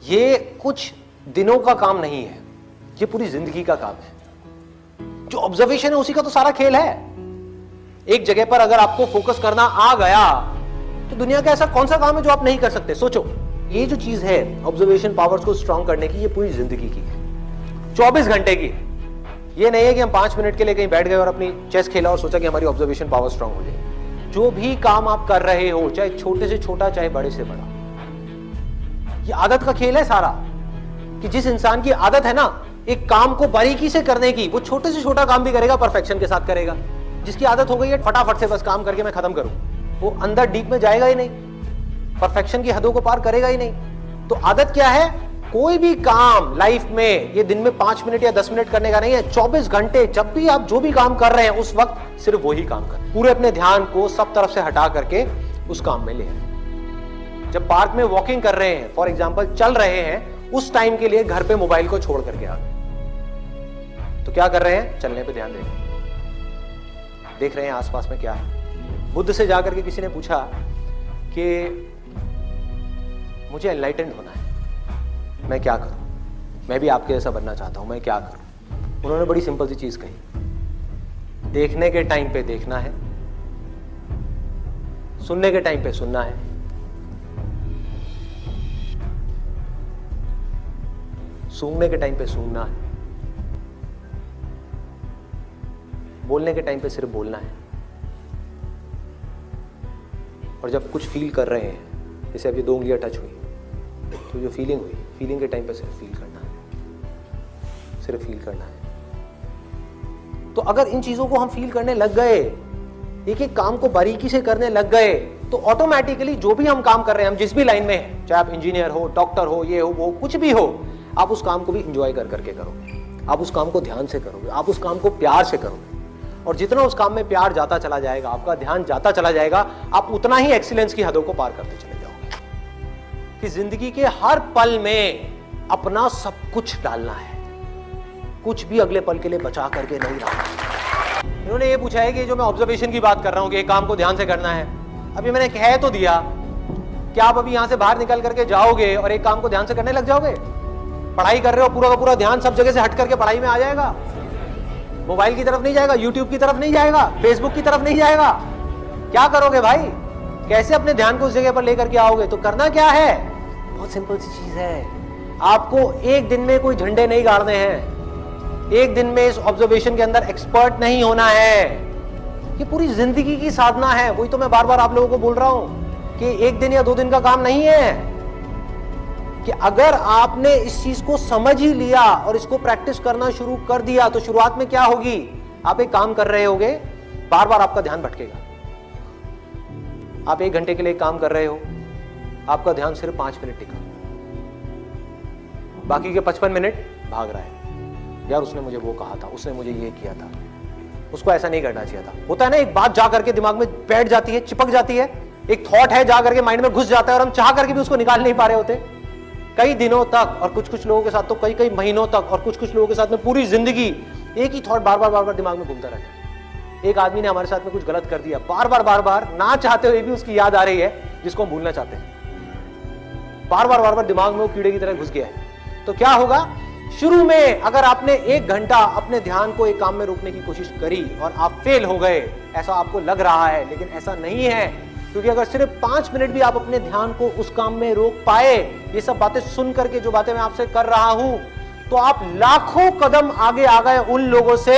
ये कुछ दिनों का काम नहीं है, ये पूरी जिंदगी का काम है। जो ऑब्जर्वेशन है उसी का तो सारा खेल है। एक जगह पर अगर आपको फोकस करना आ गया तो दुनिया का ऐसा कौन सा काम है जो आप नहीं कर सकते। सोचो, ये जो चीज है ऑब्जर्वेशन पावर्स को स्ट्रांग करने की, ये पूरी जिंदगी की है, 24 घंटे की है। ये नहीं है कि हम 5 मिनट के लिए कहीं बैठ गए और अपनी चेस खेला और सोचा कि हमारी ऑब्जर्वेशन पावर स्ट्रांग हो जाए। जो भी काम आप कर रहे हो, चाहे छोटे से छोटा चाहे बड़े से बड़ा, ये आदत का खेल है सारा। कि जिस इंसान की आदत है ना एक काम को बारीकी से करने की, वो छोटे से छोटा काम भी करेगा, परफेक्शन के साथ करेगा। जिसकी आदत हो गई है फटाफट से बस काम करके मैं खत्म करूं, वो अंदर डीप में जाएगा ही नहीं, परफेक्शन की हदों को पार करेगा ही नहीं। तो आदत क्या है? कोई भी काम लाइफ में ये दिन में 5 मिनट या 10 मिनट करने का नहीं है, 24 घंटे जब भी आप जो भी काम कर रहे हैं उस वक्त सिर्फ वही काम करें। पूरे अपने ध्यान को सब तरफ से हटा करके उस काम में ले आए। जब पार्क में वॉकिंग कर रहे हैं, फॉर एग्जाम्पल चल रहे हैं, उस टाइम के लिए घर पे मोबाइल को छोड़ करके आ गए, तो क्या कर रहे हैं? चलने पे ध्यान दे रहे हैं, देख रहे हैं आसपास में क्या है। बुद्ध से जाकर के किसी ने पूछा कि मुझे एनलाइटेंड होना है, मैं क्या करूं? मैं भी आपके जैसा बनना चाहता हूं, मैं क्या करूं? उन्होंने बड़ी सिंपल सी चीज कही, देखने के टाइम पे देखना है, सुनने के टाइम पे सुनना है, सूंघने के टाइम पे सूंघना है, बोलने के टाइम पे सिर्फ बोलना है। और जब कुछ फील कर रहे हैं, जैसे अब ये 2 उंगलियां टच हुई, तो जो फीलिंग हुई, फीलिंग के टाइम पे सिर्फ फील करना है, सिर्फ फील करना है। तो अगर इन चीजों को हम फील करने लग गए, एक एक काम को बारीकी से करने लग गए, तो ऑटोमेटिकली जो भी हम काम कर रहे हैं, हम जिस भी लाइन में हैं, चाहे आप इंजीनियर हो, डॉक्टर हो, ये हो वो, कुछ भी हो, आप उस काम को भी इंजॉय कर करके करोगे, आप उस काम को ध्यान से करोगे, आप उस काम को प्यार से करोगे। और जितना उस काम में प्यार जाता चला जाएगा, आपका ध्यान जाता चला जाएगा, आप उतना ही एक्सीलेंस की हदों को पार करते चले जाओगे। कि जिंदगी के हर पल में अपना सब कुछ डालना है, कुछ भी अगले पल के लिए बचा करके नहीं रखना। इन्होंने ये पूछा है कि जो मैं ऑब्जर्वेशन की बात कर रहा हूं कि एक काम को ध्यान से करना है, अभी मैंने कह तो दिया, क्या आप अभी यहां से बाहर निकल करके जाओगे और एक काम को ध्यान से करने लग जाओगे? पढ़ाई कर रहे हो, पूरा का पूरा ध्यान सब जगह से हट करके पढ़ाई में आ जाएगा, मोबाइल की तरफ नहीं जाएगा, यूट्यूब की तरफ नहीं जाएगा, फेसबुक की तरफ नहीं जाएगा। क्या करोगे भाई? कैसे अपने ध्यान को उस जगह पर लेकर के आओगे? तो करना क्या है? बहुत सिंपल सी चीज है। आपको एक दिन में कोई झंडे नहीं गाड़ने हैं, एक दिन में इस ऑब्जर्वेशन के अंदर एक्सपर्ट नहीं होना है। ये पूरी जिंदगी की साधना है। वही तो मैं बार बार आप लोगों को बोल रहा हूं कि एक दिन या 2 दिन का काम नहीं है। कि अगर आपने इस चीज को समझ ही लिया और इसको प्रैक्टिस करना शुरू कर दिया, तो शुरुआत में क्या होगी? आप एक काम कर रहे होगे, बार बार आपका ध्यान भटकेगा। आप 1 घंटे के लिए काम कर रहे हो, आपका ध्यान सिर्फ 5 मिनट टिका, बाकी के 55 मिनट भाग रहा है। यार उसने मुझे वो कहा था, उसने मुझे ये किया था, उसको ऐसा नहीं करना चाहिए था। होता है ना, एक बात जा करके दिमाग में बैठ जाती है, चिपक जाती है, एक थॉट है जा करके माइंड में घुस जाता है और हम चाह करके भी उसको निकाल नहीं पा रहे होते कई दिनों तक, और कुछ लोगों के साथ तो कई महीनों तक, और कुछ लोगों के साथ में पूरी जिंदगी एक ही थॉट बार बार दिमाग में घूमता रहता है। एक आदमी ने हमारे साथ में कुछ गलत कर दिया, बार बार ना चाहते हुए भी उसकी याद आ रही है, जिसको हम भूलना चाहते हैं। बार बार दिमाग में वो कीड़े की तरह घुस गया है। तो क्या होगा? शुरू में अगर आपने 1 घंटा अपने ध्यान को एक काम में रोकने की कोशिश करी और आप फेल हो गए, ऐसा आपको लग रहा है, लेकिन ऐसा नहीं है। क्योंकि अगर सिर्फ 5 मिनट भी आप अपने ध्यान को उस काम में रोक पाए, ये सब बातें सुन करके जो बातें मैं आपसे कर रहा हूं, तो आप लाखों कदम आगे आ गए उन लोगों से